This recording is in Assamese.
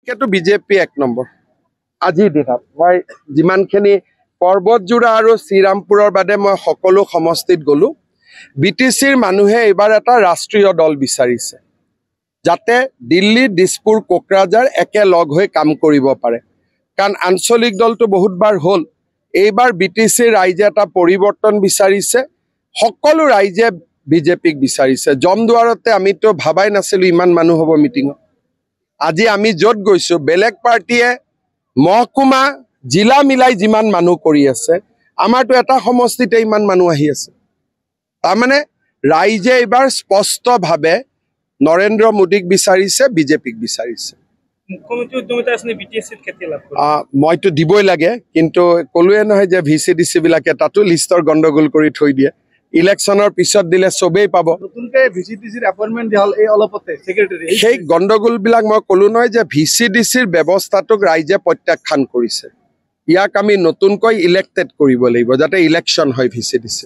কেটো বিজেপি এক নম্বৰ আজিৰ দিনত মই যিমানখিনি পৰ্বতজোৰা আৰু শ্ৰীৰামপুৰৰ বাদে মই সকলো সমষ্টিত গলো বিটিচিৰ মানুহে এবাৰ এটা ৰাষ্ট্ৰীয় দল বিচাৰিছে যাতে দিল্লী দিছপুৰ কোকৰাঝাৰ একে লগ হৈ কাম কৰিব পাৰে কাৰণ আঞ্চলিক দলটো বহুতবাৰ হ'ল এইবাৰ বিটিচিৰ ৰাইজে এটা পৰিৱৰ্তন বিচাৰিছে সকলো ৰাইজে বিজেপিক বিচাৰিছে জমদুৱাৰতে আমিতো ভাবাই নাছিলো ইমান মানুহ হ'ব মিটিঙত আজি আমি যত গৈছো বেলেগ পাৰ্টিয়ে মহকুমা জিলা মিলাই যিমান মানুহ কৰি আছে আমাৰটো এটা সমষ্টিতে ইমান মানুহ আহি আছে তাৰমানে ৰাইজে এবাৰ স্পষ্টভাৱে নৰেন্দ্ৰ মোদীক বিচাৰিছে বিজেপিক বিচাৰিছে মুখ্যমন্ত্ৰী উদ্যমিতা আছে বিটিএসিত কেতিয়া লাভ কৰিব মইতো দিবই লাগে কিন্তু কলুৱে নহয় যে ভিচিডিসি বিলাকে তাতো লিষ্টৰ গণ্ডগোল কৰি থৈ দিয়ে ইলেকশনৰ পিছত দিলে সবেই পাব নতুনকৈ ভিচিডিসিৰ এপইন্টমেন্ট দিল এই অলপতে সেক্ৰেটাৰী সেই গণ্ডগোল বিলাক মই কলু নহয় যে ভিচিডিসিৰ ব্যৱস্থাটোক ৰাইজে প্ৰত্যাখ্যান কৰিছে ইয়াক আমি নতুনকৈ ইলেক্টেড কৰিব লাগিব যাতে ইলেকশন হয় ভিচিডিসি